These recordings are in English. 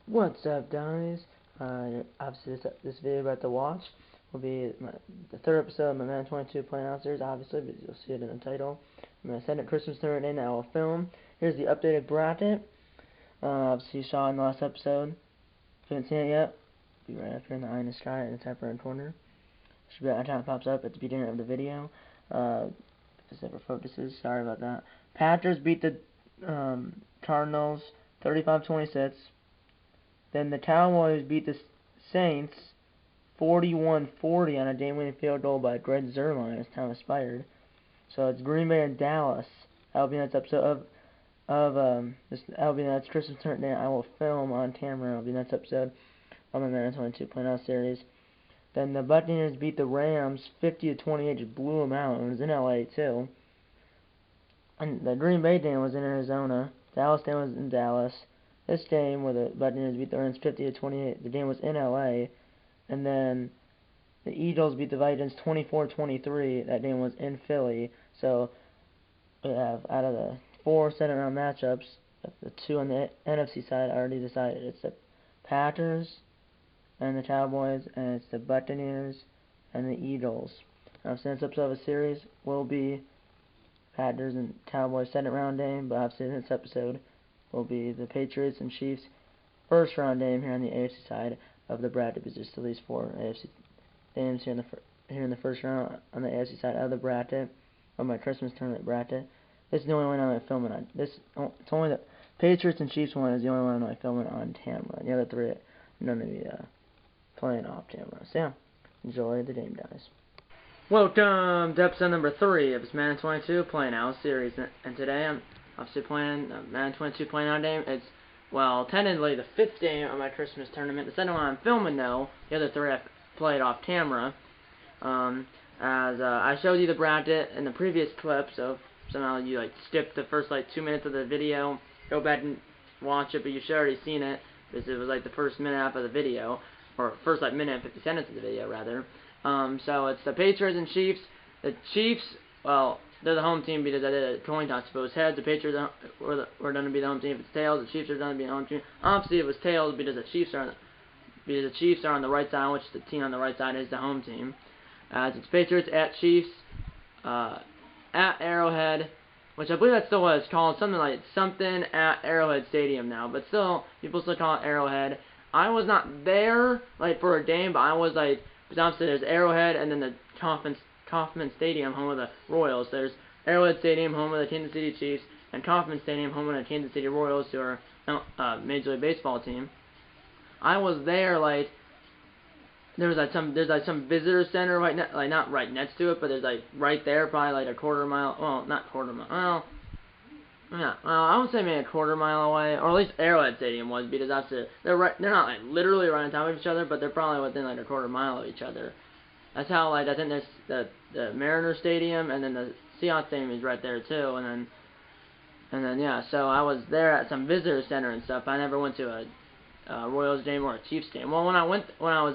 What's up, guys? Obviously, this video about to watch will be the third episode of my Madden 22 playing out series, obviously, because you'll see it in the title. I'm going to send it Christmas tournament in, I will film. Here's the updated bracket. Obviously, you saw in the last episode. If you haven't seen it yet, be right up here in the eye in the sky in the top right corner. Should be at the time it pops up at the beginning of the video. If this ever focuses, sorry about that. Patriots beat the Cardinals 35-26. Then the Cowboys beat the Saints 41-40 on a game-winning field goal by Greg Zuerlein as time expired. So it's Green Bay and Dallas. That'll be the next episode that'll be the next Christmas tournament I will film on camera. That'll be the next episode of my Madden 22 playing out series. Then the Buccaneers beat the Rams 50-28, just blew them out. It was in LA too. And the Green Bay game was in Arizona. Dallas game was in Dallas. This game where the Buccaneers beat the Rams 50-28, the game was in LA. And then the Eagles beat the Vikings 24-23. That game was in Philly. So we have, out of the 4 second round matchups, the 2 on the NFC side already decided. It's the Packers and the Cowboys, and it's the Buccaneers and the Eagles. Now, since episode of a series will be Packers and Cowboys second round game, but obviously this episode will be the Patriots and Chiefs first round game here on the AFC side of the bracket, because there's still these 4 AFC games here in the first round on the AFC side of the bracket, of my Christmas tournament bracket. This is the only one I'm filming on. It's only the Patriots and Chiefs one is the only one I'm filming on camera. The other 3 I'm going to be playing off camera. So yeah, enjoy the game, guys. Welcome to episode number 3 of this Madden 22 playing out series, and today I'm obviously playing Madden 22 playing out game. It's, well, technically the 5th game of my Christmas tournament. The second one I'm filming though. The other 3 I've played off camera. I showed you the bracket in the previous clip, so if somehow you skipped the first 2 minutes of the video, go back and watch it, but you should already seen it, because it was the first minute half of the video, or first minute and 50 seconds of the video rather. So it's the Patriots and Chiefs. The Chiefs, well, they're the home team because I did a coin toss. If it was heads, the Patriots were going to be the home team. If it's tails, the Chiefs are going to be the home team. Obviously, it was tails because the Chiefs are on the right side, which the team on the right side is the home team. It's Patriots at Chiefs, at Arrowhead, which I believe that's still what it's called, something at Arrowhead Stadium now, but still, people still call it Arrowhead. I was not there, for a game, but I was, because obviously there's Arrowhead, and then the Kauffman Stadium, home of the Royals. There's Arrowhead Stadium, home of the Kansas City Chiefs, and Kauffman Stadium, home of the Kansas City Royals, who are a Major League Baseball team. I was there, there's some visitor center right not right next to it, but there's right there, probably a quarter mile. Well, not quarter mile. Well, yeah. I would say maybe a quarter mile away, or at least Arrowhead Stadium was, because obviously they're not literally right on top of each other, but they're probably within a quarter mile of each other. That's how I think there's the Mariners Stadium, and then the Seahawks Stadium is right there too, and then yeah. So I was there at some visitor center and stuff. I never went to a Royals game or a Chiefs game. Well, when I was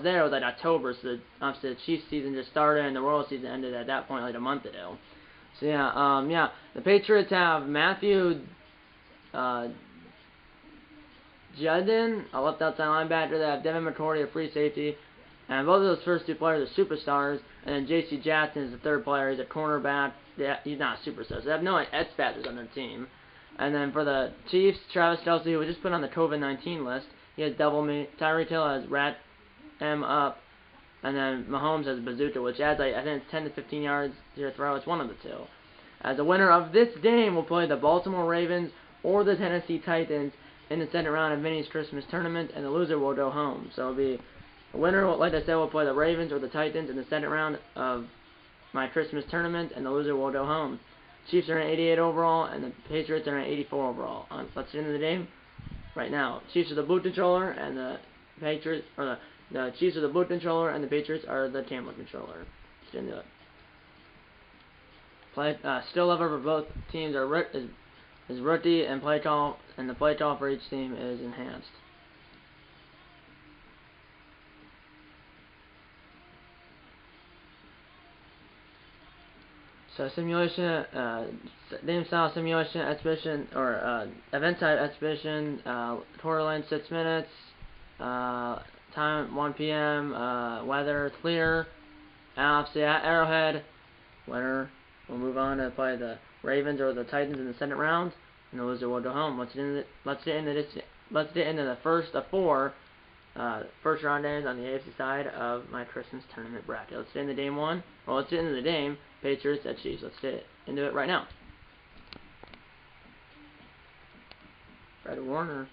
there, it was October, so obviously the Chiefs season just started and the Royals season ended at that point, a month ago. So yeah, the Patriots have Matthew Judon, a left outside linebacker. They have Devin McCourty, a free safety, and both of those first 2 players are superstars. And then J.C. Jackson is the 3rd player. He's a cornerback. Yeah, he's not a superstar. So they have no X-Factors on their team. And then for the Chiefs, Travis Kelce, who was just put on the COVID-19 list. He has double me. Tyreek Hill has rat M up. And then Mahomes has bazooka, which adds, I think it's 10 to 15 yards to your throw. It's one of the 2. As the winner of this game will play the Baltimore Ravens or the Tennessee Titans in the second round of Vinny's Christmas tournament, and the loser will go home. So it'll be the winner, like I said, will play the Ravens or the Titans in the second round of my Christmas tournament, and the loser will go home. Chiefs are an 88 overall, and the Patriots are an 84 overall. Let's get into the game right now. Chiefs are the boot controller, and the Patriots, or the Chiefs are the boot controller, and the Patriots are the camera controller. Let's get into it. Skill level for both teams is rookie, and play call, and the play call for each team is enhanced. So simulation, game style simulation, exhibition, or event type exhibition, quarter length 6 minutes, Time 1 p.m. Weather clear. And obviously at Arrowhead, winner will move on to play the Ravens or the Titans in the second round, and the loser will go home. Let's get into the first of four first round games on the AFC side of my Christmas tournament bracket. Let's get into game one. Well, let's get into the game. Patriots at Chiefs. Let's get into it right now. Fred Warner.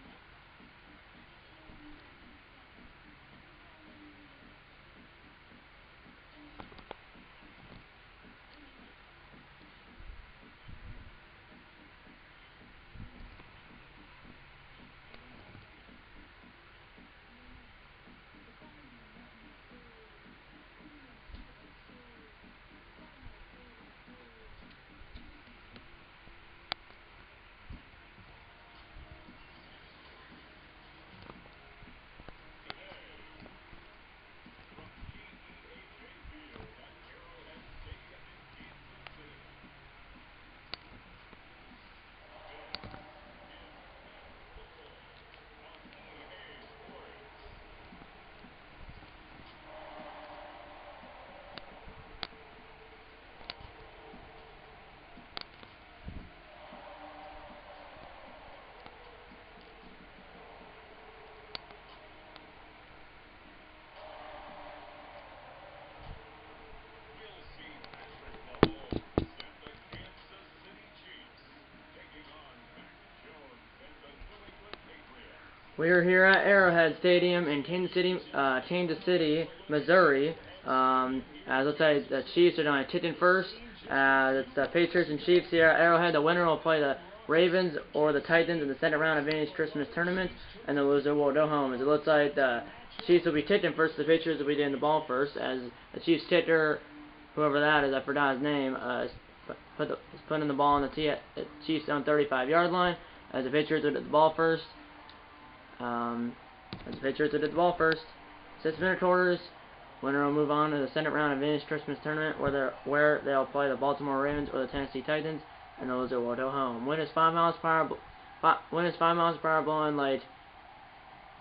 We are here at Arrowhead Stadium in Kansas City, Missouri. As let's say the Chiefs are going to kick in first. It's the Patriots and Chiefs here at Arrowhead. The winner will play the Ravens or the Titans in the second round of Vinny's Christmas tournament, and the loser will go home. As it looks like the Chiefs will be kicking first, the Patriots will be getting the ball first. As the Chiefs kicker, whoever that is, I forgot his name, is putting the ball on the Chiefs own 35-yard line. As the Patriots will get the ball first. As the Patriots will get the ball first. 6-minute quarters. Winner will move on to the second round of Vinny's Christmas tournament, where they'll play the Baltimore Ravens or the Tennessee Titans, and the loser will go home. Wind is 5 miles per hour, blowing like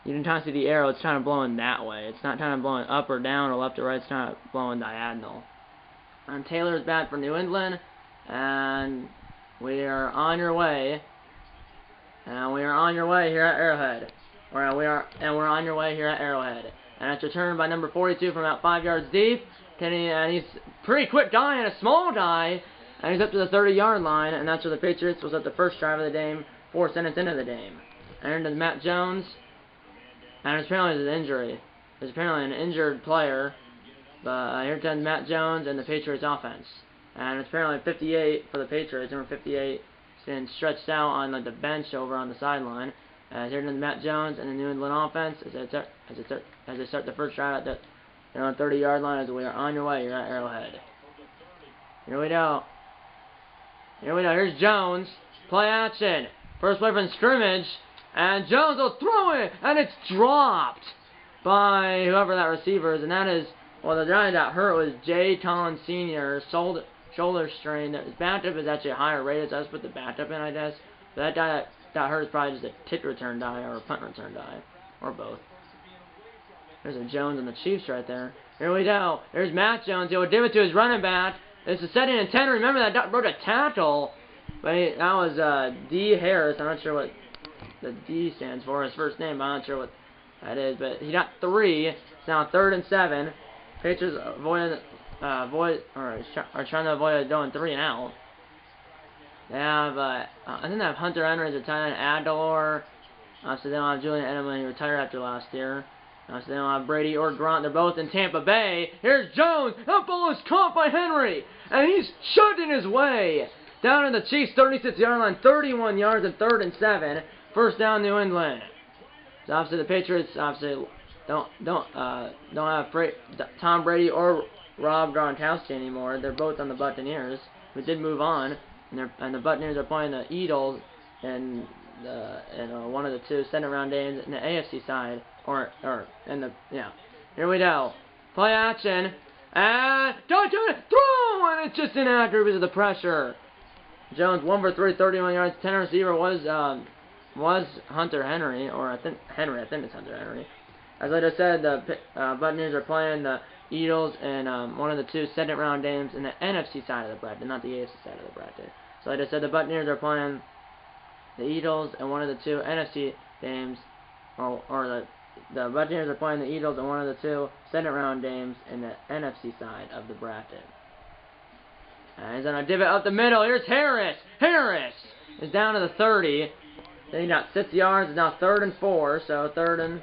you can kind of see the arrow. It's kind of blowing that way. It's not kind of blowing up or down or left or right. It's kind of blowing diagonal. And Taylor's back for New England, and we are on your way. And we are on your way here at Arrowhead. We're on your way here at Arrowhead. And it's returned by number 42 from about 5 yards deep. And he's a pretty quick guy and a small guy. And he's up to the 30-yard line. And that's where the Patriots was at the first drive of the game, 4 seconds into the game. And into Matt Jones. And apparently there's an injury. There's apparently an injured player. But here comes Matt Jones and the Patriots offense. And it's apparently 58 for the Patriots. Number 58 is getting stretched out on like the bench over on the sideline. Here comes Matt Jones and the New England offense as they start the first drive at the 30-yard line. As we are on your way here at Arrowhead. Here we go. Here's Jones. Play action. First play from scrimmage. And Jones will throw it. And it's dropped by whoever that receiver is. And that is, well, the guy that hurt was Jay Collins Sr. Shoulder strain. His backup is actually higher rated. So I just put the backup in, I guess. But that guy that hurt is probably just a kick return die or a punt return die. Or both. There's a Jones and the Chiefs right there. Here we go. There's Matt Jones. He will give it to his running back. It's a 2nd and 10. Remember that broke a tackle. But that was D. Harris. I'm not sure what the D stands for. His first name. I'm not sure what that is. But he got 3. It's now 3rd and 7. Patriots are trying to avoid going 3 and out. They have, I think they have Hunter Henry as a tight end, Adelor. So they don't have Julian Edelman, who retired after last year. So they don't have Brady or Grant. They're both in Tampa Bay. Here's Jones. That ball is caught by Henry. And he's shoving his way down in the Chiefs' 36-yard line. 31 yards and 3rd and 7. First down, New England. So obviously the Patriots obviously don't have Tom Brady or Rob Gronkowski anymore. They're both on the Buccaneers. We did move on. And the Buccaneers are playing the Eagles in one of the 2 second-round games in the AFC side, Here we go. Play action, and don't do it. Throw, and it's just inaccurate because of the pressure. Jones 1 for 3, 31 yards. 10 receiver was Hunter Henry, or I think it's Hunter Henry. as I just said, the Buccaneers are playing the Eagles in one of the two second-round games in the NFC side of the bracket, not the AFC side of the bracket. So like I said, the Buccaneers are playing the Eagles in one of the two NFC games, or the Buccaneers are playing the Eagles in one of the two second-round games in the NFC side of the bracket. And he's going to divot up the middle. Here's Harris. Harris is down to the 30. Then he got 6 yards. It's now 3rd and 4. So 3rd and,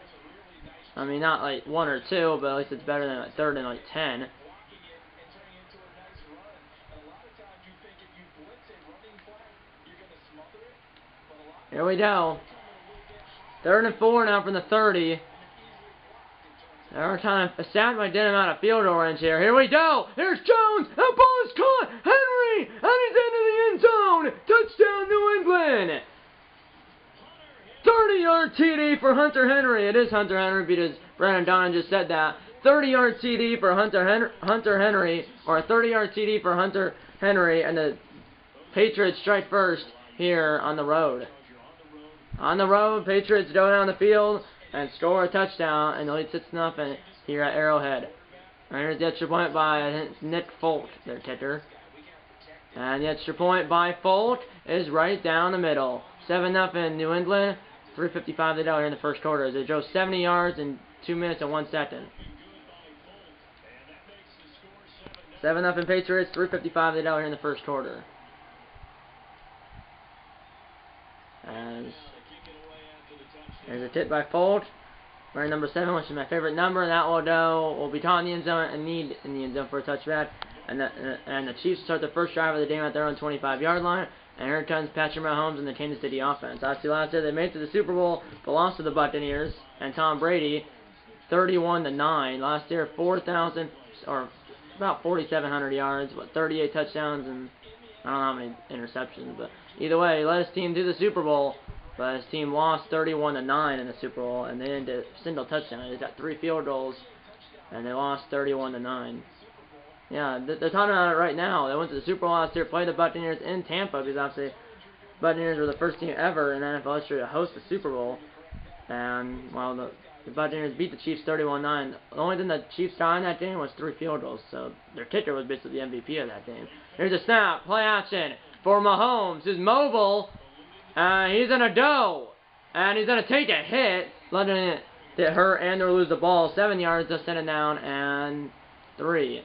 I mean, not like 1 or 2, but at least it's better than like 3rd and like 10. Here we go. 3rd and 4 now from the 30. They're trying to establish a decent amount of field goal range here. Here we go. Here's Jones. That ball is caught. Henry. And he's into the end zone. Touchdown, New England. 30-yard TD for Hunter Henry. It is Hunter Henry because Brandon Donnan just said that. 30-yard TD for Hunter Henry. Or a 30-yard TD for Hunter Henry. And the Patriots strike first here on the road. On the road, Patriots go down the field and score a touchdown, and the lead 6-0 here at Arrowhead. And here's the extra point by Nick Folk, their kicker. And the extra point by Folk is right down the middle. 7-0 New England, 3:55 to go here in the first quarter as they drove 70 yards in 2 minutes and 1 second. 7-0 Patriots, 3:55 to go here in the first quarter. And there's a tip by Fold, wearing number 7, which is my favorite number, and that will be caught in the end zone and need in the end zone for a touchback. And the Chiefs start the first drive of the game at their own 25-yard line. And here comes Patrick Mahomes and the Kansas City offense. Obviously, last year they made it to the Super Bowl, but lost to the Buccaneers and Tom Brady, 31-9. Last year, 4,000 or about 4,700 yards, 38 touchdowns, and I don't know how many interceptions. But either way, he led his team to the Super Bowl. But his team lost 31-9 in the Super Bowl, and they didn't get a single touchdown. They got 3 field goals, and they lost 31-9. Yeah, they're talking about it right now. They went to the Super Bowl last year, played the Buccaneers in Tampa, because obviously Buccaneers were the first team ever in NFL history to host the Super Bowl. And, well, the Buccaneers beat the Chiefs 31-9. The only thing the Chiefs got in that game was 3 field goals, so their kicker was basically the MVP of that game. Here's a snap, play action for Mahomes, who's mobile. He's going to go, and he's going to take a hit, letting it hit her and or lose the ball. 7 yards, just send it down, and 3.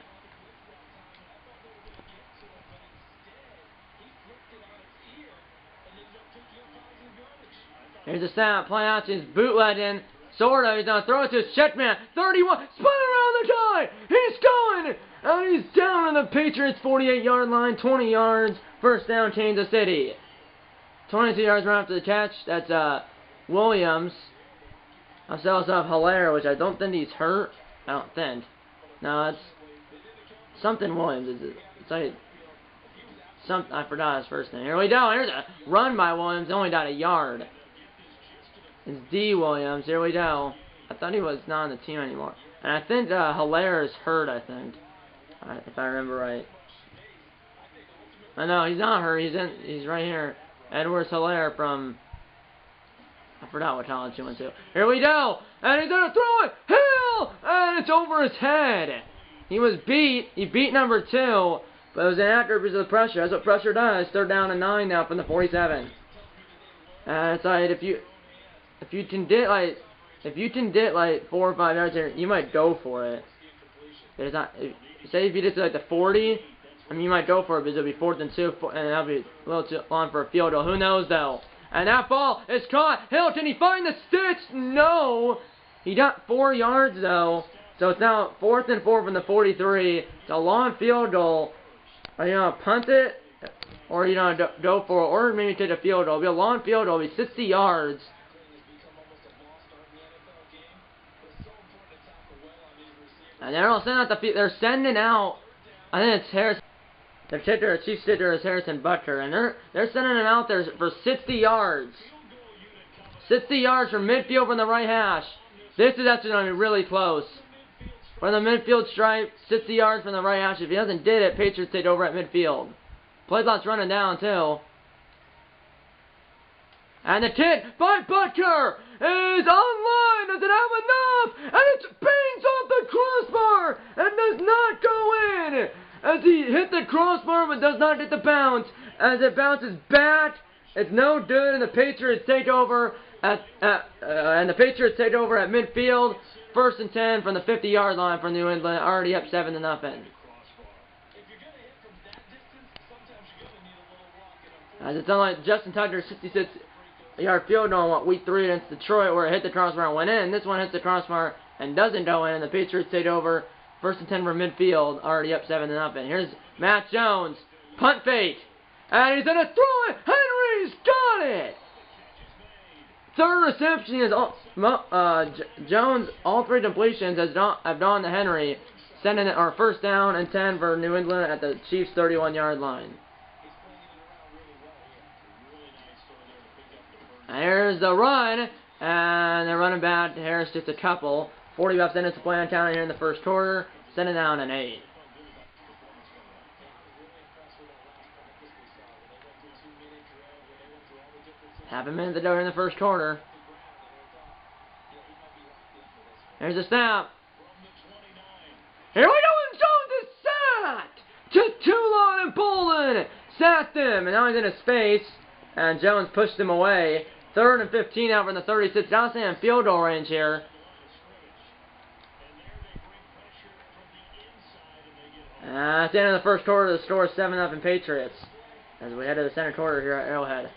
Here's a snap, play out to his bootlegging, sort of. He's going to throw it to his check man. 31, spin around the guy. He's going, and he's down on the Patriots' 48-yard line, 20 yards, first down, Kansas City. 22 yards run after the catch. That's Williams. I saw himself Hilaire, which I don't think he's hurt. I don't think. No, it's something Williams. It's like I forgot his first name. Here we go. Here's a run by Williams. Only got a yard. It's D. Williams. Here we go. I thought he was not on the team anymore. And I think Hilaire is hurt, I think. If I remember right. I know, he's not hurt. He's right here. Edwards Hilaire from, I forgot what college he went to. Here we go! And he's going to throw it! Hill! And it's over his head! He was beat. He beat number 2. But it was inaccurate because of the pressure. That's what pressure does. 3rd down and 9 now from the 47. And it's like, if you can get like 4 or 5 yards here, you might go for it. But it's not, say if you get to like the 40, I mean, you might go for it because it'll be 4th and 2, and that'll be a little too long for a field goal. Who knows, though? And that ball is caught. Hill, can he find the sticks? No. He got 4 yards, though. So it's now 4th and 4 from the 43. It's a long field goal. Are you going to punt it? Or are you going to go for it? Or maybe take a field goal. It'll be a long field goal. It'll be 60 yards. And they're sending out, I think it's Harris. The kicker, chief kicker is Harrison Butker, and they're sending him out there for 60 yards. 60 yards from midfield from the right hash. This is actually going to be really close. From the midfield stripe, 60 yards from the right hash. If he doesn't get it, Patriots take over at midfield. Play clock's running down too. And the kick by Butker is online. Does it have enough? as he hit the crossbar but does not hit the bounce. As it bounces back, it's no good, and the Patriots take over at midfield. 1st and 10 from the 50-yard line for New England, already up 7-0. As it's unlike Justin Tucker's 66-yard field goal in Week 3 against Detroit, where it hit the crossbar and went in. This one hits the crossbar and doesn't go in, and the Patriots take over. 1st and 10 from midfield, already up 7-0. Here's Matt Jones, punt fake, and he's gonna throw it. Henry's got it. 3rd reception is Jones. All 3 completions have gone to Henry, sending it our 1st down and 10 for New England at the Chiefs' 31-yard line. Here's the run, and they're running back. Harris just a couple. 45 minutes to play on counter here in the 1st quarter. Sending down an 8. Half a minute to go here in the 1st quarter. Here's a snap. Here we go, and Jones is sacked! Toulon and Bolden sacked him, and now he's in a space, and Jones pushed him away. 3rd and 15 out from the 36. Now staying in field goal range here. At the end of the 1st quarter, the score is 7-0 Patriots. As we head to the center quarter here at Arrowhead.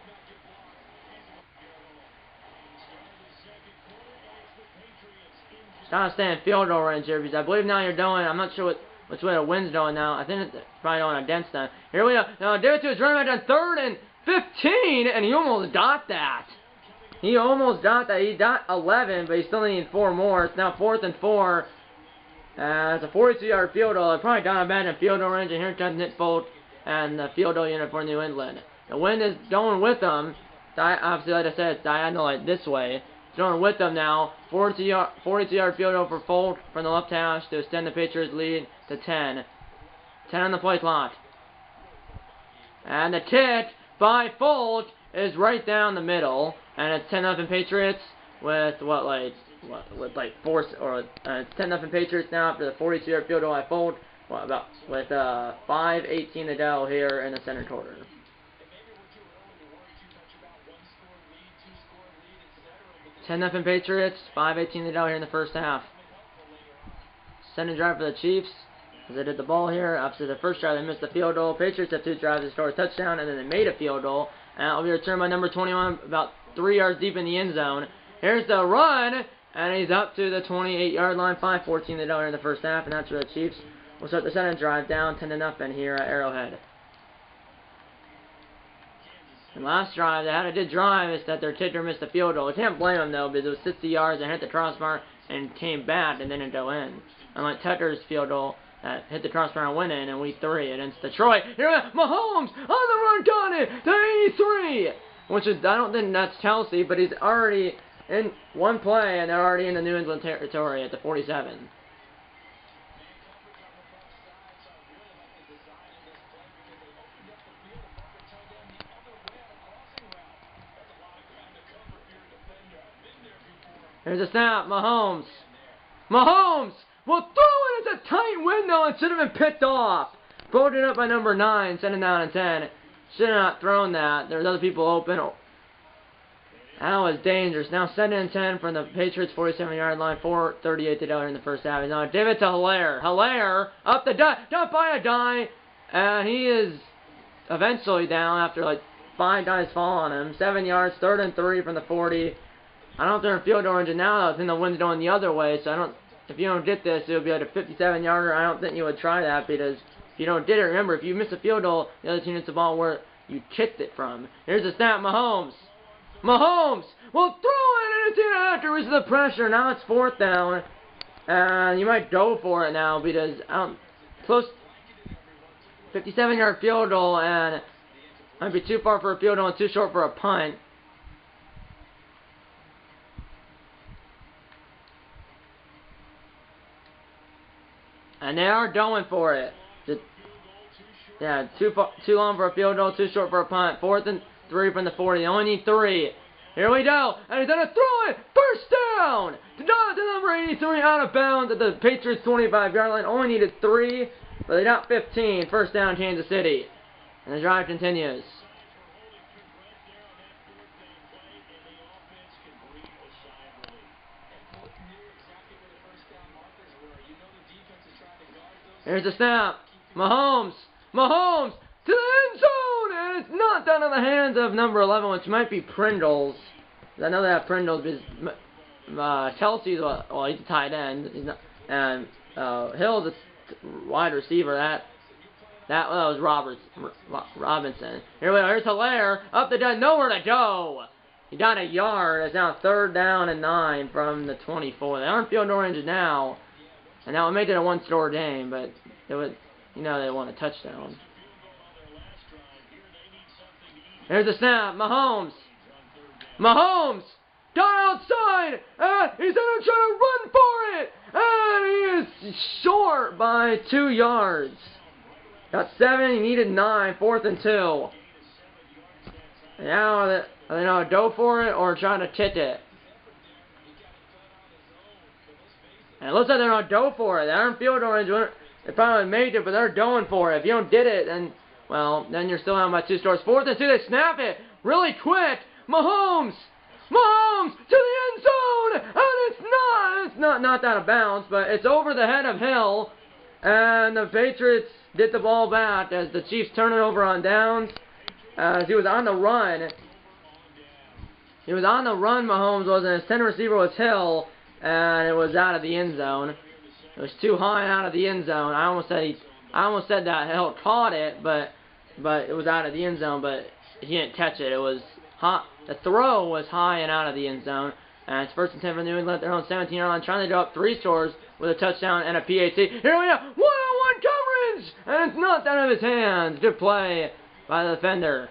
Trying to stay in field goal range here, because I believe now you're going, I'm not sure which way the wind's going now. I think it's probably going against them. Here we go. Now, do it to his running back on 3rd and 15, and he almost got that. He almost got that. He got 11, but he's still needing 4 more. It's now 4th and 4. It's a 42-yard field goal. I probably got a bad in field goal range, and here comes Nick Folk and the field goal unit for New England. The wind is going with them. Obviously, like I said, it's diagonal like this way. It's going with them now. 42-yard field goal for Folk from the left hash to extend the Patriots' lead to 10. 10 on the play clock. And the kick by Folk is right down the middle, and it's 10-0 Patriots with with 10-0 Patriots now after the 42-yard field goal by Folk. With 5:18 to go here in the center quarter. $10-0 Patriots, 5:18 to go here in the 1st half. Sending drive for the Chiefs as they did the ball here. After the 1st drive, they missed the field goal. Patriots have 2 drives to score a touchdown, and then they made a field goal. And it'll be returned by number 21, about 3 yards deep in the end zone. Here's the run, and he's up to the 28-yard line. 5:14 to go here in the 1st half, and that's where the Chiefs will start the second drive down 10-0 here at Arrowhead. And last drive, they had a good drive. It's that their kicker missed the field goal. I can't blame them, though, because it was 60 yards and hit the crossbar and came back and didn't go in. Unlike Tucker's field goal that hit the crossbar and went in Week 3 against Detroit. Here, Mahomes on the run, got it to 83, which is, I don't think that's Chelsea, but he's already in one play, and they're already in the New England territory at the 47. Here's a snap. Mahomes will throw it. It's a tight window and should have been picked off. Voted up by number 9, sending down a 10. Should have not thrown that. There's other people open. That was dangerous. Now 2nd and 10 from the Patriots 47-yard line. 4:38 to go in the 1st half. Now give it to Hilaire. Hilaire up the down by a guy, and he is eventually down after like 5 guys fall on him. 7 yards. 3rd and 3 from the 40. I don't know if they're in field goal range now. I think the wind's going the other way, so I don't. If you don't get this, it'll be like a 57-yarder. I don't think you would try that because if you don't get it, remember, if you miss a field goal, the other team gets the ball where you kicked it from. Here's a snap. Mahomes will throw it, and it's in after reaching the pressure. Now it's 4th down, and you might go for it now because close 57-yard field goal, and might be too far for a field goal and too short for a punt. And they are going for it. Too long for a field goal, too short for a punt. 4th and 3 from the 40. They only need 3. Here we go. And he's going to throw it. 1st down. To number 83 out of bounds at the Patriots 25-yard line. Only needed 3, but they got 15. First down, Kansas City. And the drive continues. Here's the snap. Mahomes to the end zone, and it's not down in the hands of number 11, which might be Prindles. I know they have Prindles because Kelsey's he's a tight end. He's not, and Hill's a wide receiver. That was Robinson. Here we go. Here's Hilaire up the gut, nowhere to go. He got a yard. It's now 3rd down and 9 from the 24. They aren't field goal range now. And that would make it a one-score game, but it would, they want a touchdown. Here's the snap. Mahomes got outside, and he's going to try to run for it, and he is short by 2 yards. Got 7, he needed 9, 4th and 2. Now, are they going to go for it or trying to tit it? And it looks like they're going to go for it. They aren't field goal range. They probably made it, but they're going for it. If you don't get it, then, well, then you're still down by 2 scores. 4th and 2, they snap it really quick. Mahomes to the end zone, and it's not out of bounds, but it's over the head of Hill, and the Patriots get the ball back as the Chiefs turn it over on downs. As he was on the run. Mahomes was, and his 10 receiver was Hill, and it was out of the end zone. It was too high and out of the end zone. I almost said that Hill caught it, but it was out of the end zone, but he didn't catch it. It was hot. The throw was high and out of the end zone. And it's 1st and 10 for New England. They're on 17-yard line, trying to go up 3 scores with a touchdown and a PAT. Here we go, one-on-one coverage, and it's knocked out of his hands. Good play by the defender.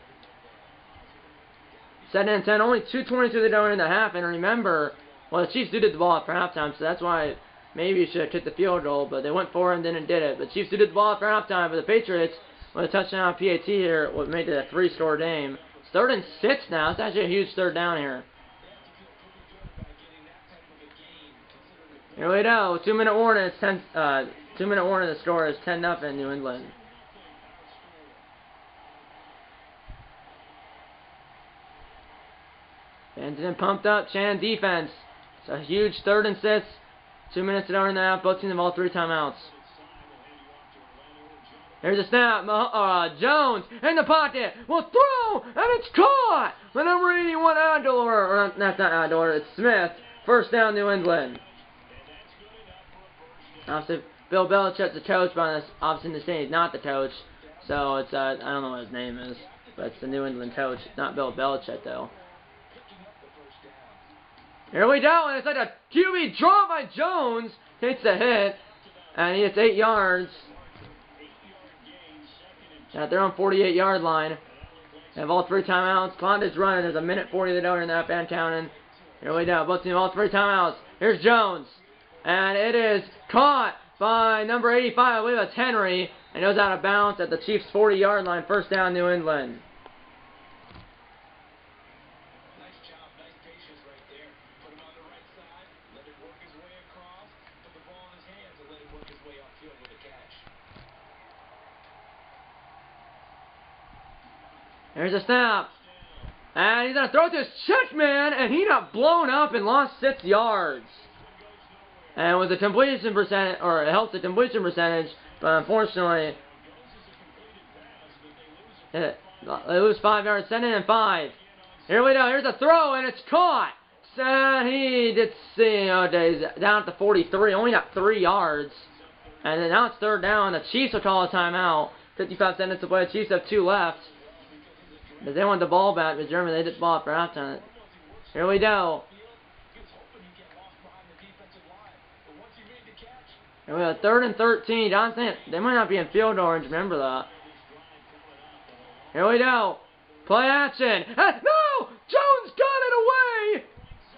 7 and 10, only 2:22 to go in the half. And remember, well, the Chiefs did the ball for halftime, so that's why maybe you should have kicked the field goal, but they went for it and didn't did it. But the Chiefs did the ball for halftime, but the Patriots with a touchdown and PAT here made it a 3-score game. It's 3rd and 6 now. It's actually a huge 3rd down here. Here we go. 2-minute warning. It's 2-minute warning. The score is 10-0 New England. Fans in pumped up. Shannon defense. It's a huge 3rd and 6. 2 minutes to go in the half. Both teams have all 3 timeouts. Here's a snap. Jones in the pocket. Will throw, and it's caught. The number 81 Adler, or that's not Adler. It's Smith. 1st down New England. Obviously, Bill Belichick's the coach, but obviously in the state he's not the coach. So it's I don't know what his name is, but it's the New England coach. It's not Bill Belichick though. Here we go, and it's like a QB draw by Jones. Takes the hit, and he hits 8 yards. At their own 48-yard line. They have all 3 timeouts. Clock is running. There's 1:40 to go in that band counting. Here we go. Both teams all 3 timeouts. Here's Jones. And it is caught by number 85. I believe that's Henry. And goes out of bounds at the Chiefs' 40-yard line. 1st down, New England. Nice job. Nice patience right there. Put him on the right side. Let it work his way across. Put the ball in his hands and let it work his way upfield with a catch. There's a snap. And he's going to throw it to his check man. And he got blown up and lost 6 yards. And with the completion percentage, or it helps the completion percentage, but unfortunately, they lose 5 yards, 2nd and 5. Here we go, here's a throw, and it's caught. And he did see, he's down at the 43, only got 3 yards. And then now it's 3rd down, the Chiefs will call a timeout. 55 seconds to play, the Chiefs have 2 left. But they want the ball back, but Germany, they did the ball for halftime. Here we go. And we have 3rd and 13. Johnson, they might not be in field goal range. Remember that. Here we go. Play action. No! Jones got it away!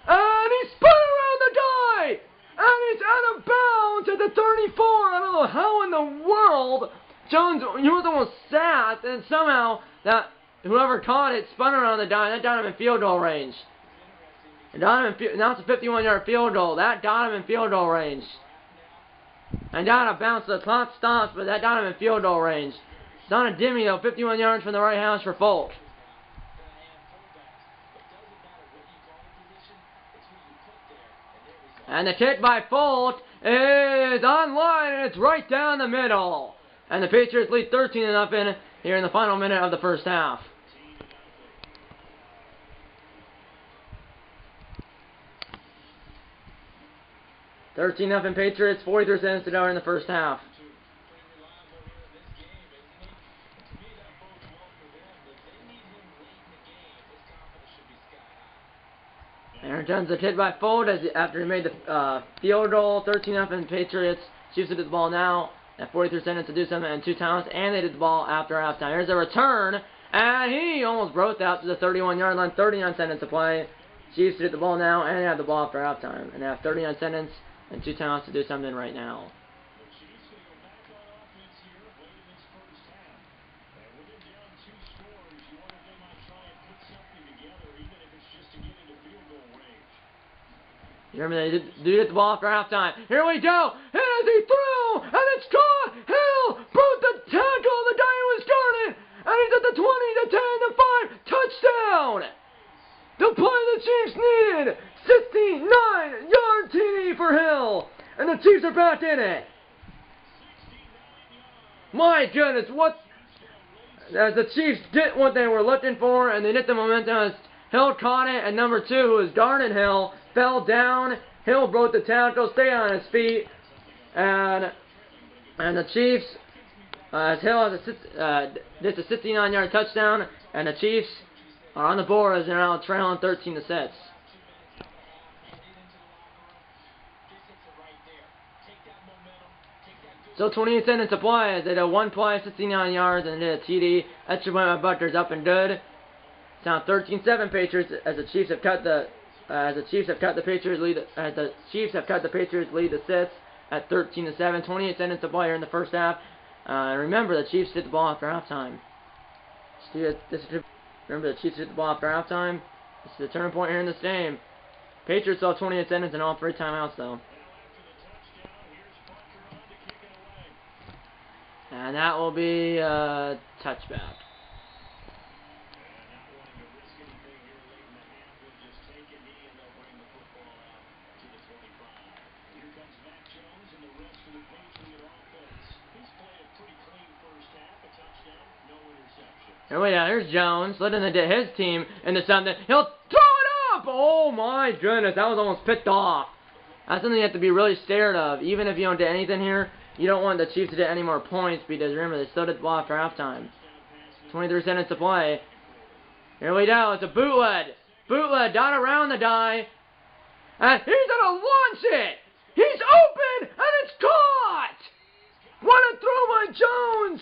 And he spun around the guy! And he's out of bounds at the 34. I don't know how in the world Jones, he was almost sat, and somehow that whoever caught it spun around the guy. That got him in field goal range. And now it's a 51-yard field goal. That Donovan field goal range. And down a bounce, the clock stops, but that Donovan field goal range. Donna Dimmy, though, 51 yards from the right hash for Folk. And the kick by Folk is online, and it's right down the middle. And the Patriots lead 13-0 here in the final minute of the first half. $13-0 Patriots, 43 seconds to go in the first half. Aaron Jones is hit by Fold after he made the field goal. 13-0 Patriots. Chiefs did the ball now at 43 seconds to do something and 2 timeouts, and they did the ball after halftime. Here's a return, and he almost broke out to the 31-yard line. 39 seconds to play. Chiefs did the ball now, and they have the ball after halftime, and they have 39 seconds and 2 timeouts to do something right now. You remember they did get the ball after halftime. Here we go. As he threw, and it's caught. Hill broke the tackle. The guy who was guarding, and he's at the 20, the 10, the 5. Touchdown. The play the Chiefs needed. 69-yard TD for Hill, and the Chiefs are back in it. My goodness, what? As the Chiefs did what they were looking for, and they hit the momentum as Hill caught it, and number 2, who was guarding Hill, fell down. Hill broke the tackle, stayed on his feet, and the Chiefs, as Hill has a 69-yard touchdown, and the Chiefs are on the board as they're now trailing 13-6. So 28 seconds to play as they did one play, 69 yards, and they did a TD. Extra point by Butler's up and good. It's now 13-7 Patriots as the Chiefs have cut the Patriots lead the 6 at 13-7. 28 seconds to play here in the first half. Remember the Chiefs hit the ball after halftime. Remember the Chiefs hit the ball after halftime. This is the turning point here in this game. Patriots saw 28 seconds and all 3 timeouts though. And that will be a touchback. And wait, here's Jones, letting his team into something. He'll throw it up! Oh my goodness, that was almost picked off. That's something you have to be really scared of. Even if you don't do anything here, you don't want the Chiefs to get any more points because remember, they still did the ball after halftime. 23 seconds to play. Here we go, it's a bootleg. Bootleg, dot around the guy. And he's gonna launch it! He's open! And it's caught! What a throw by Jones!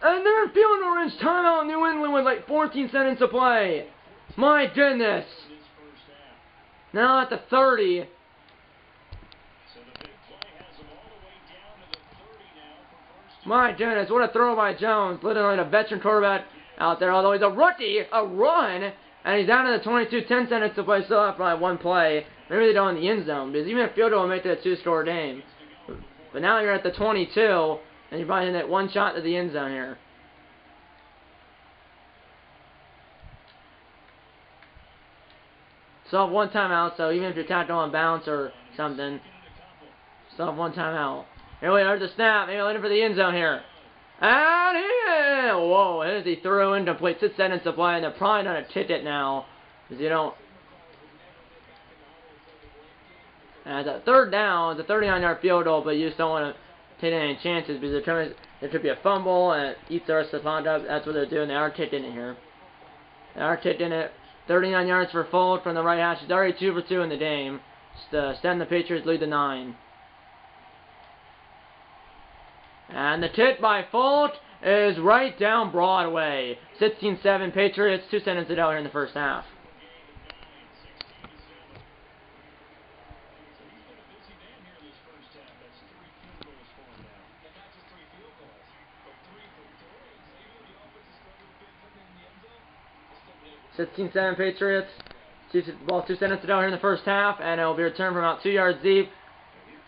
And they're in field goal range timeout New England with like 14 seconds to play. My goodness. Now at the 30. My goodness, what a throw by Jones. Literally a veteran quarterback out there. Although he's a rookie, a run. And he's down to the 22, 10 seconds to play. Still have probably one play. Maybe they don't in the end zone. Because even a field goal will make it a 2-score game. But now you're at the 22. And you're probably in that one shot to the end zone here. Still have one timeout, so even if you're tacked on bounce or something, still have one timeout. Here we are, the snap. Maybe looking for the end zone here. And here, whoa, as he threw incomplete. 6 seconds to play, and they're probably going to kick it now. Because you don't. And it's a third down. It's a 39-yard field goal, but you just don't want to take any chances because there could be a fumble and it eats the rest of the clock up. That's what they're doing. They are kicking it here. They are kicking it. 39 yards for Fold from the right hash. He's already 2 for 2 in the game. Just send the Patriots lead to 9. And the kick by Fold is right down Broadway. 16-7 Patriots. 2 seconds to go here in the first half. $16-7 Patriots. Chiefs get the ball 2 seconds to go here in the first half, and it will be returned from about 2 yards deep.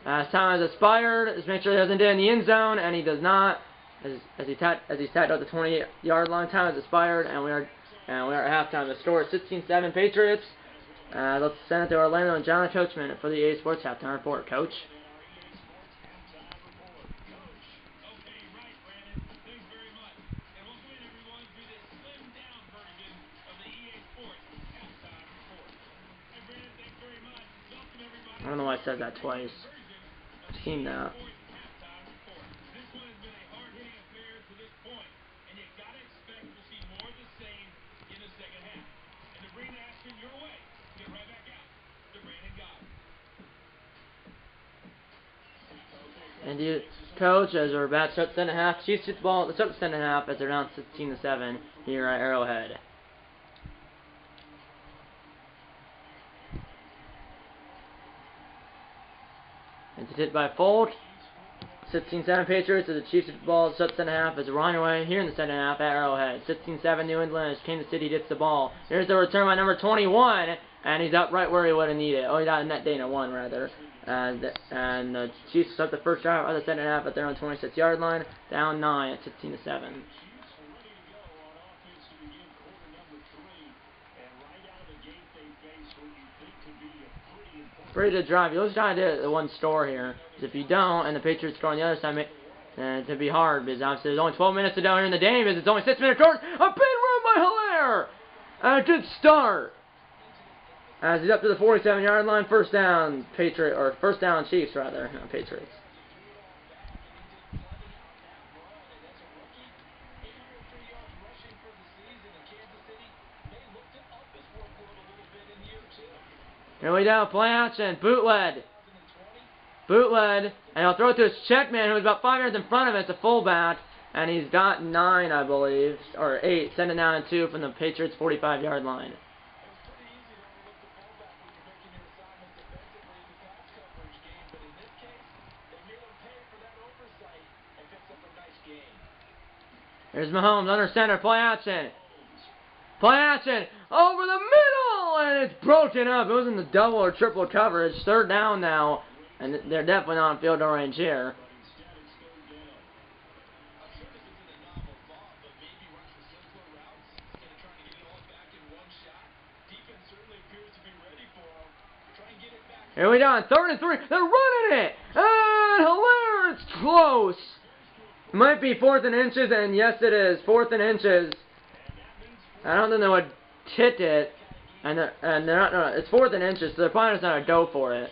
As time has expired, just make sure he doesn't get in the end zone, and he does not. As he's tacked out the 20-yard line, time has expired, and we are at halftime. The score is 16-7 Patriots. Let's send it to Orlando and John Coachman for the EA Sports halftime report. Coach. I don't know why I said that twice. I've seen that. And you, Coach, as we're about to start the second half, Chiefs get the ball at the start of the second half as they're down 16-7 here at Arrowhead. It's hit by Folk. 16-7 Patriots as the Chiefs get the ball at the start of the second half as they're running away here in the second half at Arrowhead. 16-7 New England as Kansas City gets the ball. Here's the return by number 21, and he's up right where he would have needed. Oh, he's out in net gain of 1 rather. And the Chiefs start the first drive of the second half at their own 26-yard line, down 9 at 16-7. Pretty good drive. You always try to do the one score here. Because if you don't, and the Patriots score on the other side, it'd be hard. Because obviously there's only 12 minutes to go here in the game. Because it's only 6-minute quarter. A big run by Hilaire! And a good start. As he's up to the 47-yard line, first down first down Chiefs rather, not Patriots. Here we go, play action, bootleg, and he'll throw it to his check man, who's about 5 yards in front of him. It's a fullback, and he's got 9, I believe, or 8, sending down and 2 from the Patriots' 45-yard line. Here's Mahomes under center, play action, over the middle, and it's broken up. It was in the double or triple coverage. Third down now, and they're definitely not in field goal range here. Here we go, 3rd and 3. They're running it, and Hilaire, it's close. It might be 4th and inches, and yes, it is 4th and inches. I don't think they would hit it, and they're not. No, it's 4th and inches, so they're probably just not gonna go for it.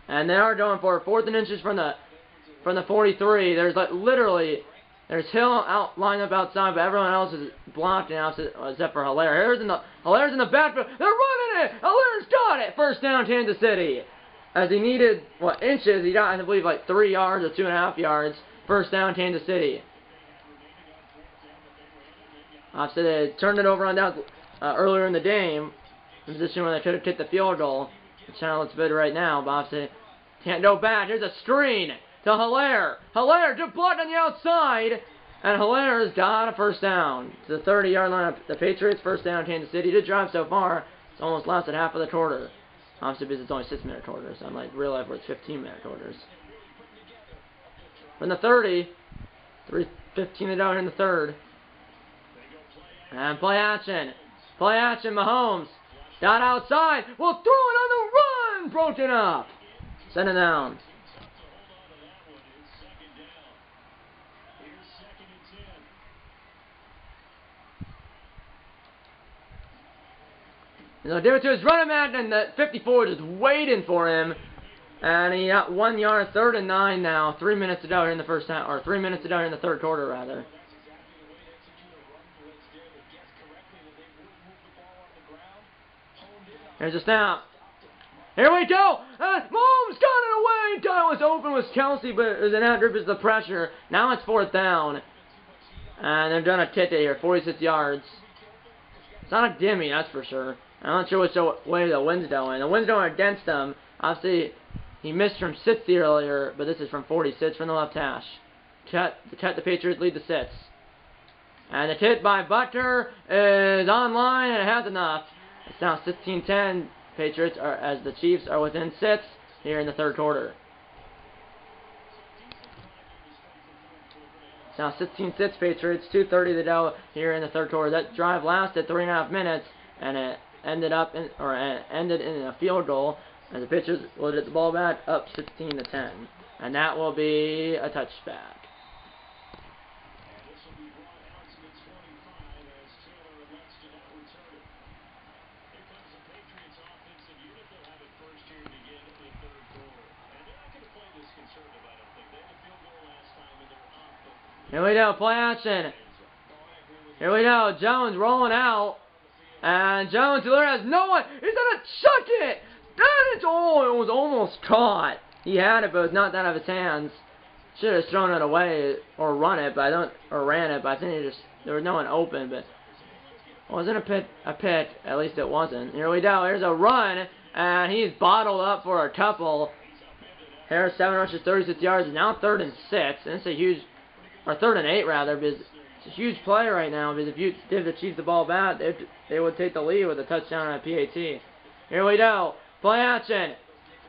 And they are going for 4th and inches from the 43. There's like literally there's Hill out lined up outside, but everyone else is blocked now except for Hilaire. Hilaire's in the backfield. They're running it. Hilaire's got it. First down, Kansas City. As he needed inches, he got I believe like 3 yards or 2.5 yards. First down, Kansas City. Obviously, they turned it over on down earlier in the game, in a position where they could have kicked the field goal. The channel looks good right now, but obviously can't go back. Here's a screen to Hilaire. Hilaire just blocked on the outside, and Hilaire's got a first down. To the 30-yard line of the Patriots. First down, Kansas City. Good drive so far. It's almost lasted half of the quarter. Obviously, because it's only 6-minute quarters, unlike real life where it's 15-minute quarters. From the 30, 3:15 to go in the third. And play action, Mahomes. Got outside, will throw it on the run, broken up. Send it down. And they'll give it to his running back, and the 54 is waiting for him. And he got 1 yard, 3rd and 9 now. 3 minutes to go here in the first half, or 3 minutes to go here in the third quarter, rather. Here's a snap. Here we go. Mahomes got it away. Got it was open with Kelsey, but it was an outgrip as the pressure. Now it's 4th down. And they're going to kick it here, 46 yards. It's not a gimme, that's for sure. I'm not sure which way the wind's going. The wind's going against them. Obviously, he missed from 60 earlier, but this is from 46 from the left hash. The Patriots lead the 6. And the hit by Butker is online, and it has enough. It's now 16-10. Patriots are, as the Chiefs are within 6 here in the third quarter. It's now 16-6 Patriots, 2:30 to go here in the third quarter. That drive lasted 3.5 minutes, and it ended in a field goal. And the Patriots will get the ball back up 16-10, and that will be a touchback. Here we go, play action. Here we go, Jones rolling out. And Jones has no one. He's going to chuck it. Oh, it was almost caught. He had it, but it was not out of his hands. Should have thrown it away or ran it, but I think there was no one open, but it wasn't a pick. At least it wasn't. Here we go. Here's a run, and he's bottled up for a couple. Harris 7 rushes, 36 yards, and now 3rd and 6. And it's a huge, or 3rd and 8 rather, because it's a huge play right now. Because if you give the Chiefs the ball back, they would take the lead with a touchdown on a PAT. Here we go, play action,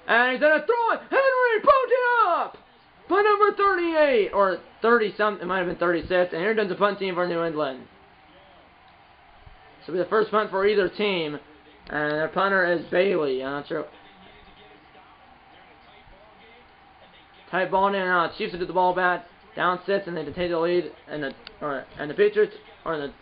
and he's gonna throw it. Henry broke it up by number 38 or 30 something. It might have been 36. And here comes the punt team for New England. This will be the first punt for either team, and their punter is Bailey. I'm not sure. Tight ball in now. Chiefs will get the ball back, down 6, and they take the lead, and the Patriots or the